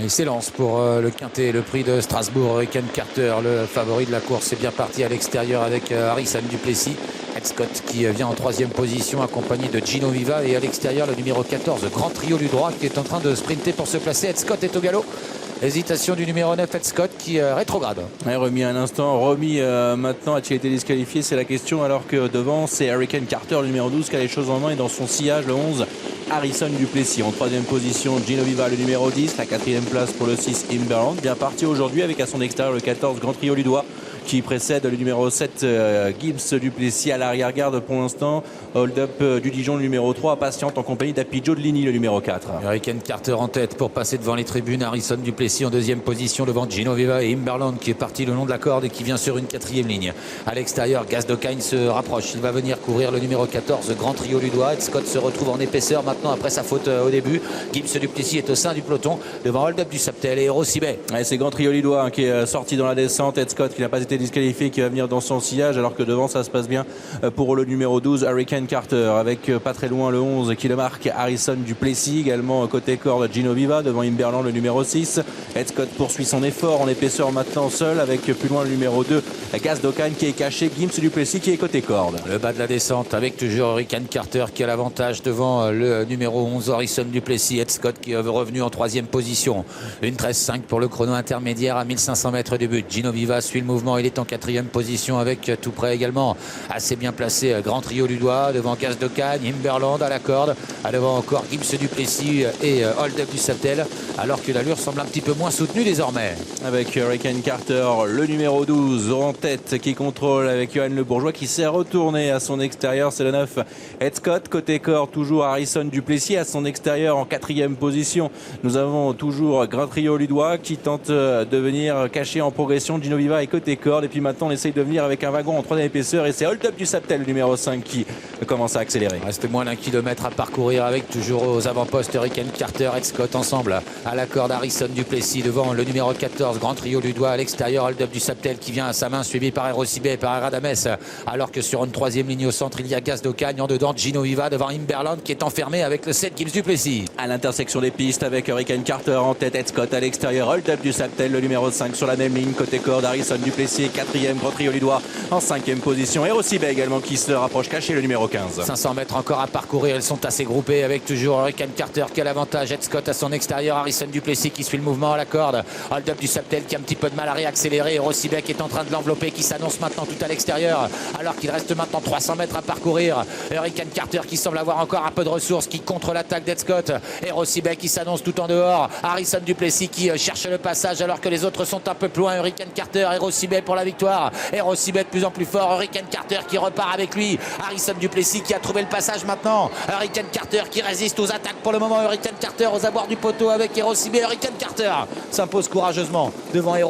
Et c'est lance pour le quintet, le prix de Strasbourg. Hurricane Carter, le favori de la course, est bien parti à l'extérieur avec Harrison Duplessis. Ed Scott qui vient en troisième position accompagné de Gino Viva, et à l'extérieur le numéro 14, Grand Trio du droit, qui est en train de sprinter pour se placer. Ed Scott est au galop. Hésitation du numéro 9, Ed Scott, qui rétrograde. Ouais, remis un instant, maintenant. A-t-il été disqualifié? C'est la question, alors que devant c'est Hurricane Carter, le numéro 12, qui a les choses en main, et dans son sillage le 11, Harrison Duplessis. En troisième position, Gino Viva, le numéro 10. La quatrième place pour le 6, Imberland. Bien parti aujourd'hui avec à son extérieur le 14, Grand Trio Ludois, qui précède le numéro 7, Gibbs Duplessis à l'arrière-garde pour l'instant. Hold-up du Dijon, le numéro 3, patiente en compagnie d'Appijo de Ligny, le numéro 4. Hurricane Carter en tête pour passer devant les tribunes. Harrison Duplessis en deuxième position devant Gino Viva et Imberland, qui est parti le long de la corde et qui vient sur une quatrième ligne. À l'extérieur, Gazdocagne se rapproche. Il va venir couvrir le numéro 14, Grand Trio Ludois. Ed Scott se retrouve en épaisseur maintenant après sa faute au début. Gibbs Duplessis est au sein du peloton devant Hold-up du Saptel et Hero Sibet. Ouais, c'est Grand Trio Ludois qui est sorti dans la descente. Ed Scott qui n'a pas été disqualifié, qui va venir dans son sillage, alors que devant ça se passe bien pour le numéro 12, Hurricane Carter, avec pas très loin le 11 qui le marque, Harrison Duplessis. Également côté corde, Gino Viva devant Imberland, le numéro 6. Ed Scott poursuit son effort en épaisseur maintenant seul, avec plus loin le numéro 2, Gazdocagne, qui est caché, Gibbs Duplessis qui est côté corde. Le bas de la descente avec toujours Hurricane Carter qui a l'avantage devant le numéro 11, Harrison Duplessis. Ed Scott qui est revenu en troisième position. Une 13,5 pour le chrono intermédiaire à 1500 mètres du but. Gino Viva suit le mouvement, il est en quatrième position avec tout près également assez bien placé Grand Trio Ludois devant Gazdocagne, Imberland à la corde, à devant encore Gibbs Duplessis et Hold-up du Saptel, alors que l'allure semble un petit peu moins soutenue désormais. Avec Hurricane Carter, le numéro 12 en tête, qui contrôle avec Johan Le Bourgeois, qui s'est retourné à son extérieur. C'est le 9, Ed Scott. Côté corps, toujours Harrison Duplessis à son extérieur en quatrième position. Nous avons toujours Grand Trio Ludois qui tente de venir cacher en progression. Gino Viva est côté corde. Et puis maintenant, on essaye de venir avec un wagon en troisième épaisseur. Et c'est Hold-up du Saptel, le numéro 5, qui commence à accélérer. Il reste moins d'un kilomètre à parcourir avec toujours aux avant-postes Hurricane Carter, Ed Scott ensemble. À la corde, Harrison Duplessis devant le numéro 14, Grand Trio Ludois. À l'extérieur, Hold-up du Saptel qui vient à sa main, suivi par Hero Sibet et par Radames. Alors que sur une troisième ligne au centre, il y a Gazdocagne. En dedans, Gino Viva devant Imberland qui est enfermé avec le 7, Gibbs Duplessis. À l'intersection des pistes avec Hurricane Carter en tête, Ed Scott à l'extérieur, Hold-up du Saptel, le numéro 5 sur la même ligne. Côté corde, Harrison Duplessis, quatrième, Grand Trio Ludois en cinquième position. Hero Sibet également qui se rapproche, caché, le numéro 15. 500 mètres encore à parcourir, ils sont assez groupés avec toujours Hurricane Carter qui a l'avantage. Ed Scott à son extérieur, Harrison Duplessis qui suit le mouvement à la corde. Hold-up du Saptel qui a un petit peu de mal à réaccélérer. Hero Sibet qui est en train de l'envelopper, qui s'annonce maintenant tout à l'extérieur, alors qu'il reste maintenant 300 mètres à parcourir. Hurricane Carter qui semble avoir encore un peu de ressources, qui contre l'attaque d'Ed Scott. Hero Sibet qui s'annonce tout en dehors. Harrison Duplessis qui cherche le passage alors que les autres sont un peu plus loin. Hurricane Carter, Hero Sibet pour la victoire. Hero Sibet de plus en plus fort. Hurricane Carter qui repart avec lui. Harrison Duplessis qui a trouvé le passage maintenant. Hurricane Carter qui résiste aux attaques pour le moment. Hurricane Carter aux abords du poteau avec Hero Sibet. Hurricane Carter s'impose courageusement devant Hero